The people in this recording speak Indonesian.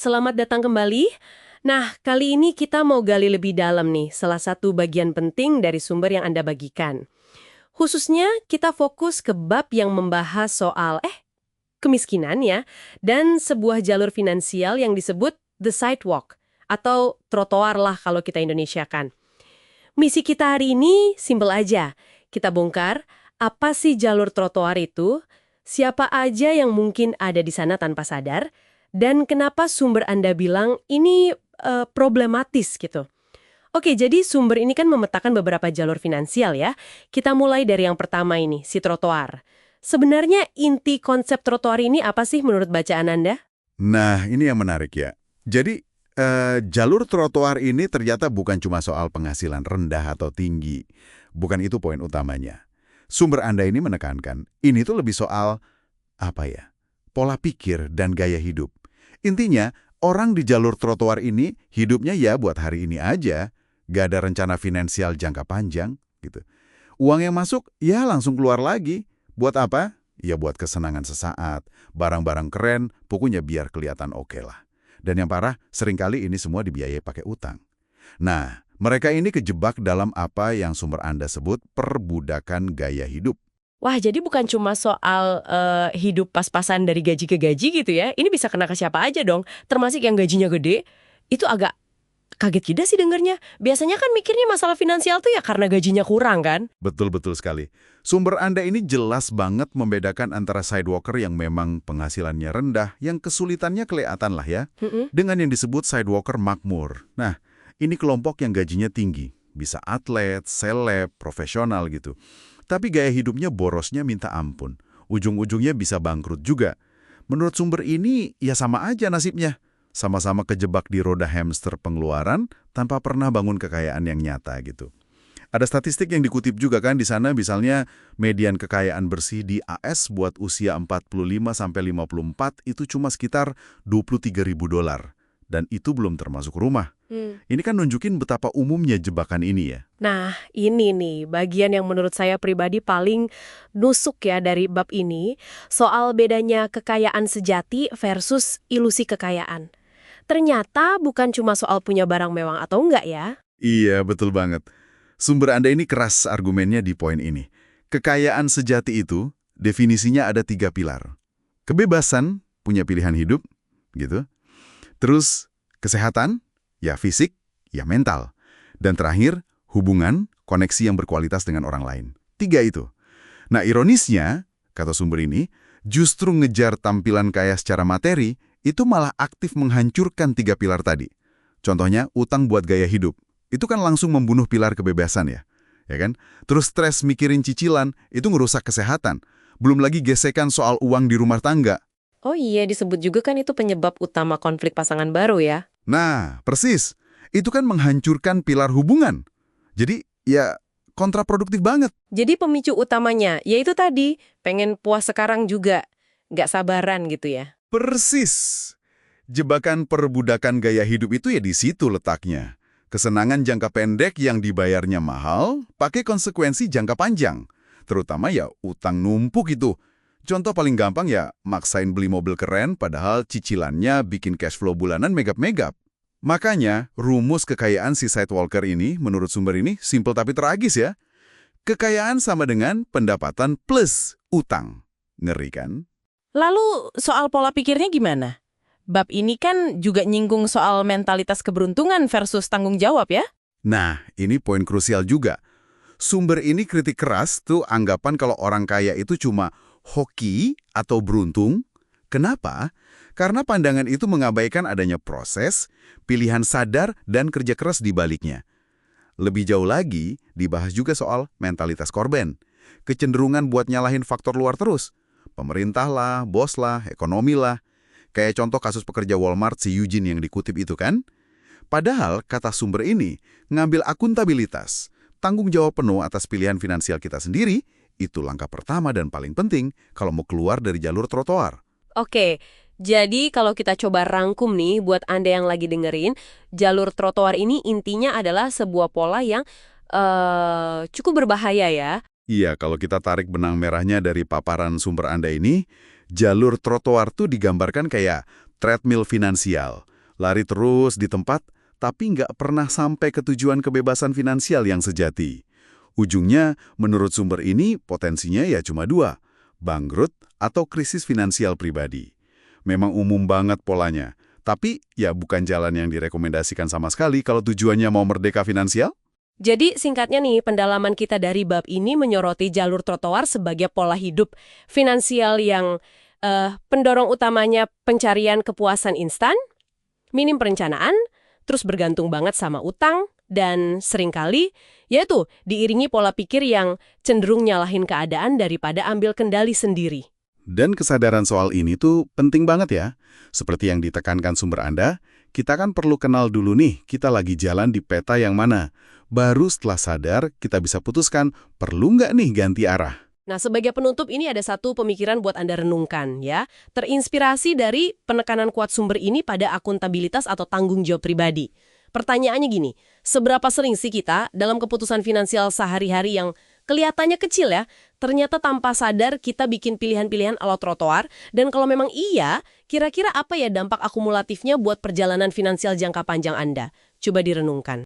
Selamat datang kembali. Nah, kali ini kita mau gali lebih dalam nih, salah satu bagian penting dari sumber yang Anda bagikan. Khususnya kita fokus ke bab yang membahas soal kemiskinan ya, dan sebuah jalur finansial yang disebut the sidewalk, atau trotoar lah kalau kita Indonesiakan. Misi kita hari ini simpel aja. Kita bongkar apa sih jalur trotoar itu, siapa aja yang mungkin ada di sana tanpa sadar, dan kenapa sumber Anda bilang ini problematis gitu. Oke, jadi sumber ini kan memetakan beberapa jalur finansial ya. Kita mulai dari yang pertama ini, si trotoar. Sebenarnya inti konsep trotoar ini apa sih menurut bacaan Anda? Nah, ini yang menarik ya. Jadi, jalur trotoar ini ternyata bukan cuma soal penghasilan rendah atau tinggi. Bukan itu poin utamanya. Sumber Anda ini menekankan, ini tuh lebih soal, apa ya, pola pikir dan gaya hidup. Intinya, orang di jalur trotoar ini hidupnya ya buat hari ini aja, gak ada rencana finansial jangka panjang, gitu. Uang yang masuk, ya langsung keluar lagi. Buat apa? Ya buat kesenangan sesaat, barang-barang keren, pokoknya biar kelihatan oke lah. Dan yang parah, seringkali ini semua dibiayai pakai utang. Nah, mereka ini kejebak dalam apa yang sumber Anda sebut perbudakan gaya hidup. Wah, jadi bukan cuma soal hidup pas-pasan dari gaji ke gaji gitu ya. Ini bisa kena ke siapa aja dong. Termasuk yang gajinya gede. Itu agak kaget juga sih dengernya. Biasanya kan mikirnya masalah finansial tuh ya karena gajinya kurang kan? Betul-betul sekali. Sumber Anda ini jelas banget membedakan antara sidewalker yang memang penghasilannya rendah, yang kesulitannya kelihatan lah ya, dengan yang disebut sidewalker makmur. Nah, ini kelompok yang gajinya tinggi. Bisa atlet, seleb, profesional gitu. Tapi gaya hidupnya borosnya minta ampun. Ujung-ujungnya bisa bangkrut juga. Menurut sumber ini, ya sama aja nasibnya. Sama-sama kejebak di roda hamster pengeluaran tanpa pernah bangun kekayaan yang nyata gitu. Ada statistik yang dikutip juga kan di sana, misalnya median kekayaan bersih di AS buat usia 45-54 itu cuma sekitar $23.000. Dan itu belum termasuk rumah. Ini kan nunjukin betapa umumnya jebakan ini ya. Nah, ini nih bagian yang menurut saya pribadi paling nusuk ya dari bab ini, soal bedanya kekayaan sejati versus ilusi kekayaan. Ternyata bukan cuma soal punya barang mewah atau enggak ya. Iya, betul banget. Sumber Anda ini keras argumennya di poin ini. Kekayaan sejati itu, definisinya ada 3 pilar. Kebebasan, punya pilihan hidup, gitu. Terus, kesehatan, ya fisik, ya mental. Dan terakhir, hubungan, koneksi yang berkualitas dengan orang lain. 3 itu. Nah, ironisnya, kata sumber ini, justru ngejar tampilan kaya secara materi, itu malah aktif menghancurkan 3 pilar tadi. Contohnya, utang buat gaya hidup. Itu kan langsung membunuh pilar kebebasan ya. Ya kan? Terus stres mikirin cicilan, itu ngerusak kesehatan. Belum lagi gesekan soal uang di rumah tangga. Oh iya, disebut juga kan itu penyebab utama konflik pasangan baru ya. Nah, persis. Itu kan menghancurkan pilar hubungan. Jadi, ya kontraproduktif banget. Jadi pemicu utamanya, yaitu tadi, pengen puas sekarang juga. Nggak sabaran gitu ya. Persis. Jebakan perbudakan gaya hidup itu ya di situ letaknya. Kesenangan jangka pendek yang dibayarnya mahal, pakai konsekuensi jangka panjang. Terutama ya utang numpuk itu. Contoh paling gampang ya maksain beli mobil keren padahal cicilannya bikin cash flow bulanan megap-megap. Makanya rumus kekayaan si sidewalker ini menurut sumber ini simpel tapi tragis ya. Kekayaan sama dengan pendapatan plus utang. Ngeri kan? Lalu soal pola pikirnya gimana? Bab ini kan juga nyinggung soal mentalitas keberuntungan versus tanggung jawab ya? Nah, ini poin krusial juga. Sumber ini kritik keras tuh anggapan kalau orang kaya itu cuma hoki atau beruntung. Kenapa? Karena pandangan itu mengabaikan adanya proses, pilihan sadar, dan kerja keras di baliknya. Lebih jauh lagi, dibahas juga soal mentalitas korban. Kecenderungan buat nyalahin faktor luar terus. Pemerintah lah, bos lah, ekonomi lah. Kayak contoh kasus pekerja Walmart si Eugene yang dikutip itu kan. Padahal, kata sumber ini, ngambil akuntabilitas, tanggung jawab penuh atas pilihan finansial kita sendiri, itu langkah pertama dan paling penting kalau mau keluar dari jalur trotoar. Oke, jadi kalau kita coba rangkum nih buat Anda yang lagi dengerin, jalur trotoar ini intinya adalah sebuah pola yang cukup berbahaya ya. Iya, kalau kita tarik benang merahnya dari paparan sumber Anda ini, jalur trotoar tuh digambarkan kayak treadmill finansial. Lari terus di tempat, tapi nggak pernah sampai ke tujuan kebebasan finansial yang sejati. Ujungnya, menurut sumber ini, potensinya ya cuma dua, bangkrut atau krisis finansial pribadi. Memang umum banget polanya, tapi ya bukan jalan yang direkomendasikan sama sekali kalau tujuannya mau merdeka finansial. Jadi singkatnya nih, pendalaman kita dari bab ini menyoroti jalur trotoar sebagai pola hidup finansial yang pendorong utamanya pencarian kepuasan instan, minim perencanaan, terus bergantung banget sama utang, dan seringkali yaitu diiringi pola pikir yang cenderung nyalahin keadaan daripada ambil kendali sendiri. Dan kesadaran soal ini tuh penting banget ya. Seperti yang ditekankan sumber Anda, kita kan perlu kenal dulu nih, kita lagi jalan di peta yang mana. Baru setelah sadar, kita bisa putuskan perlu nggak nih ganti arah. Nah, sebagai penutup ini ada satu pemikiran buat Anda renungkan ya. Terinspirasi dari penekanan kuat sumber ini pada akuntabilitas atau tanggung jawab pribadi. Pertanyaannya gini, seberapa sering sih kita dalam keputusan finansial sehari-hari yang kelihatannya kecil ya, ternyata tanpa sadar kita bikin pilihan-pilihan ala trotoar, dan kalau memang iya, kira-kira apa ya dampak akumulatifnya buat perjalanan finansial jangka panjang Anda? Coba direnungkan.